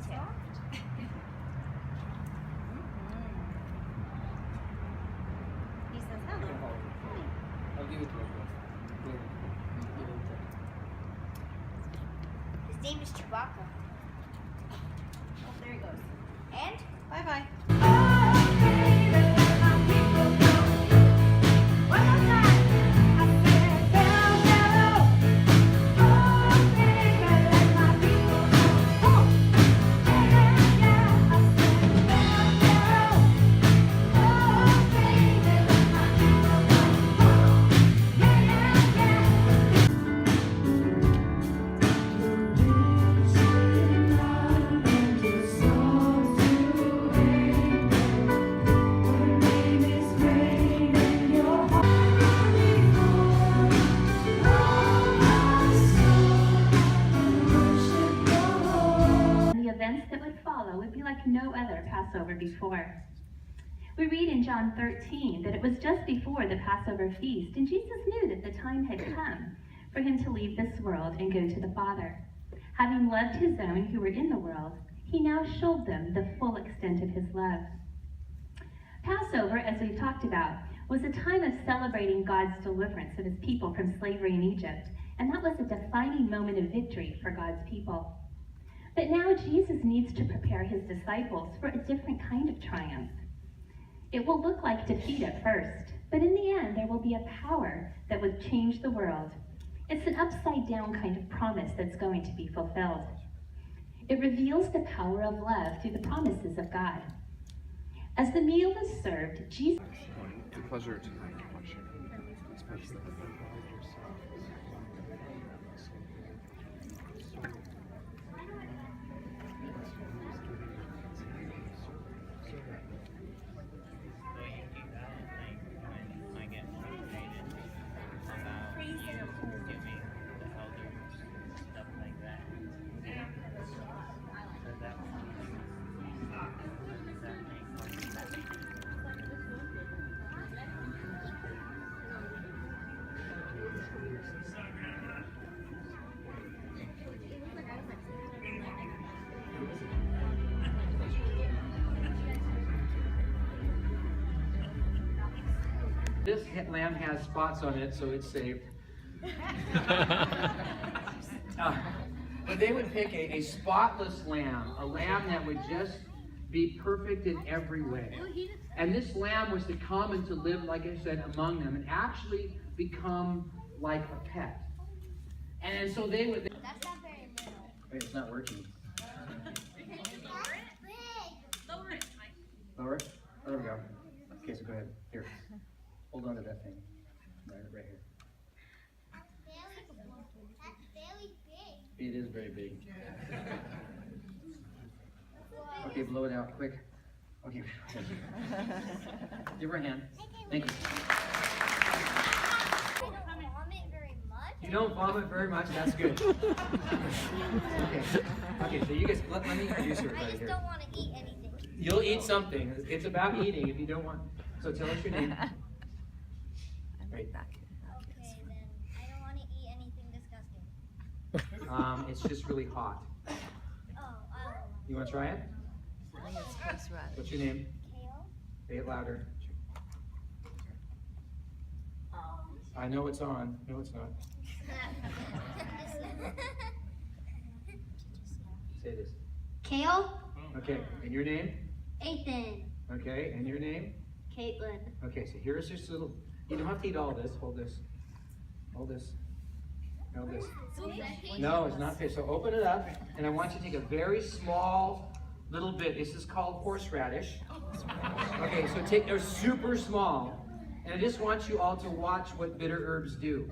too. He says hello. I'll give it to him. His name is Chewbacca. Oh, there he goes. And bye-bye. One more time. I said, hello. Oh, baby, let my people know. Come on. Yeah, yeah. I said, hello. Oh, baby, let my people know. Come on. Yeah, The events that would follow would be like no other Passover before. We read in John 13 that it was just before the Passover feast, and Jesus knew that the time had come for him to leave this world and go to the Father. Having loved his own who were in the world, he now showed them the full extent of his love. Passover, as we've talked about, was a time of celebrating God's deliverance of his people from slavery in Egypt, and that was a defining moment of victory for God's people. But now Jesus needs to prepare his disciples for a different kind of triumph. It will look like defeat at first, but in the end there will be a power that would change the world. It's an upside down kind of promise that's going to be fulfilled. It reveals the power of love through the promises of God. As the meal is served, Jesus... It's a pleasure to watch you. Especially This lamb has spots on it, so it's saved. But they would pick a spotless lamb, a lamb that would just be perfect in every way. And this lamb was to come and to live, like I said, among them and actually become like a pet. And so they would... That's not very little. Wait, it's not working. Lower it. Lower it? Oh, there we go. Okay, so go ahead. Here. Hold on to that thing. Right here. That's very big. It is very big. Okay, blow it out, quick. Okay. Give her a hand. Thank you. You don't vomit very much? That's good. Okay, so you guys, let me introduce everybody I just here. don't want to eat anything. You'll eat something. It's about eating if you don't want. So tell us your name. Right. Okay, then I don't want to eat anything disgusting. It's just really hot. Oh, I don't know. You want to try it? I think it's horseradish. What's your name? Kale? Say it louder. I know it's on. No, it's not. Say this. Kale? Okay, and your name? Ethan. Okay, and your name? Caitlin. Okay, so here's this little, you don't have to eat all this. Hold this. Hold this. Hold this. No, it's not fish. So open it up, and I want you to take a very small little bit. This is called horseradish. Okay, so they're super small. And I just want you all to watch what bitter herbs do.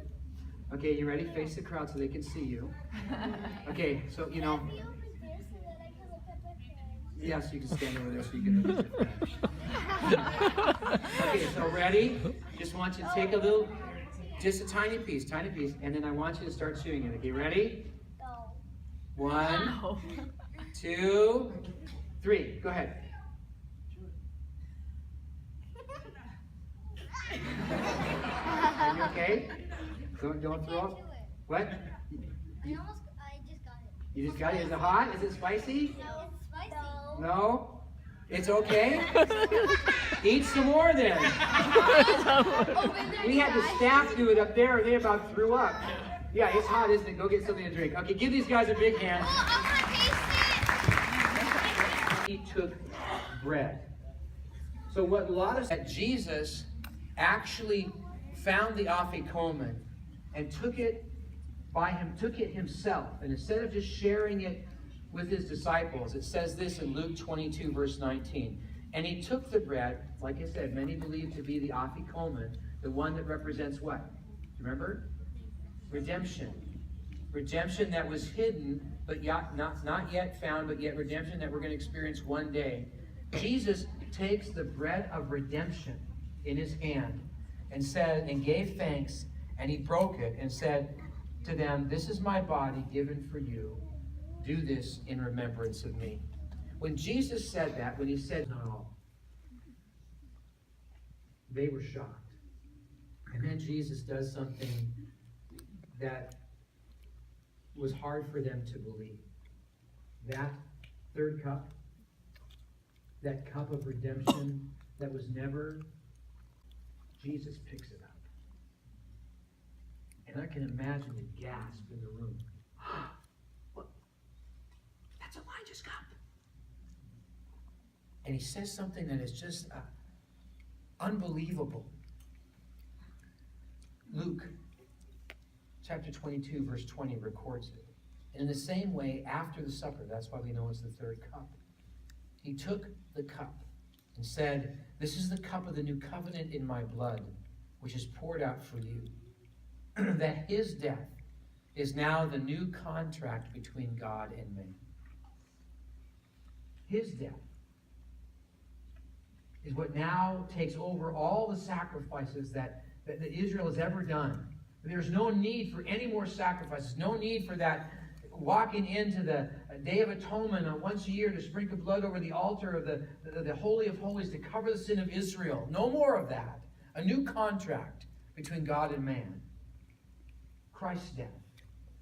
Okay, you ready? Face the crowd so they can see you. Okay, so yes, you can stand over there so you can. Okay, so ready? Just want you to take a little, just a tiny piece, and then I want you to start chewing it. Okay, ready? Go. 1, 2, 3. Go ahead. Are you okay? Don't throw up. What? I just got it. You just got it. Is it hot? Is it spicy? No, it's spicy. No? It's okay? Eat some more then. We had the staff do it up there and they about threw up. Yeah, it's hot, isn't it? Go get something to drink. Okay, give these guys a big hand. He took bread. So what a lot of that Jesus actually found the afikomen and took it himself. And instead of just sharing it with his disciples, it says this in Luke 22, verse 19. And he took the bread, like I said, many believe to be the afikomen, the one that represents what? Remember? Redemption. Redemption that was hidden, but not yet found, but yet redemption that we're going to experience one day. Jesus takes the bread of redemption in his hand and said, and gave thanks, and he broke it and said to them, "This is my body given for you. Do this in remembrance of me." When Jesus said that, when he said, "Not all," they were shocked. And then Jesus does something that was hard for them to believe. That third cup, that cup of redemption that was never, Jesus picks it up. And I can imagine the gasp in the room. What? That's Elijah's cup. And he says something that is just unbelievable. Luke chapter 22, verse 20 records it. And in the same way, after the supper, that's why we know it's the third cup, he took the cup and said, "This is the cup of the new covenant in my blood, which is poured out for you." That his death is now the new contract between God and man. His death is what now takes over all the sacrifices that Israel has ever done. There's no need for any more sacrifices, no need for that walking into the Day of Atonement once a year to sprinkle blood over the altar of the Holy of Holies to cover the sin of Israel. No more of that. A new contract between God and man. Christ's death.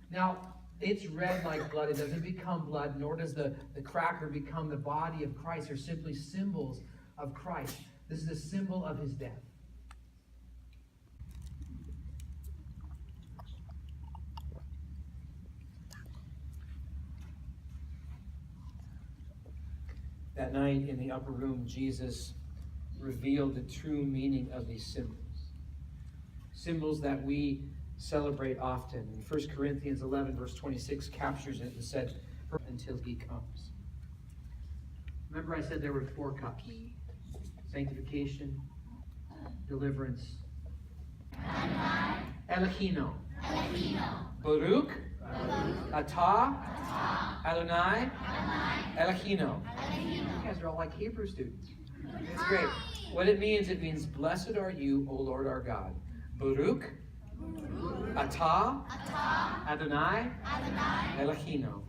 Now, it's red like blood. It doesn't become blood, nor does the cracker become the body of Christ. They're simply symbols of Christ. This is a symbol of his death. That night in the upper room, Jesus revealed the true meaning of these symbols. Symbols that we celebrate often. And 1 Corinthians 11, verse 26 captures it and said, "Until he comes." Remember I said there were 4 cups. Sanctification, deliverance, Elohino, Baruch, Atah, Adonai, Elohino. You guys are all like Hebrew students. It's great. What it means, blessed are you, O Lord our God. Baruch, Atah, Adonai, Elohino.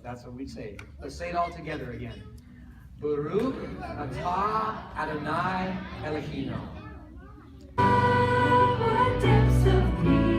That's what we say. Let's say it all together again. Baruch, Atah, Adonai, Elohino. Depths of peace.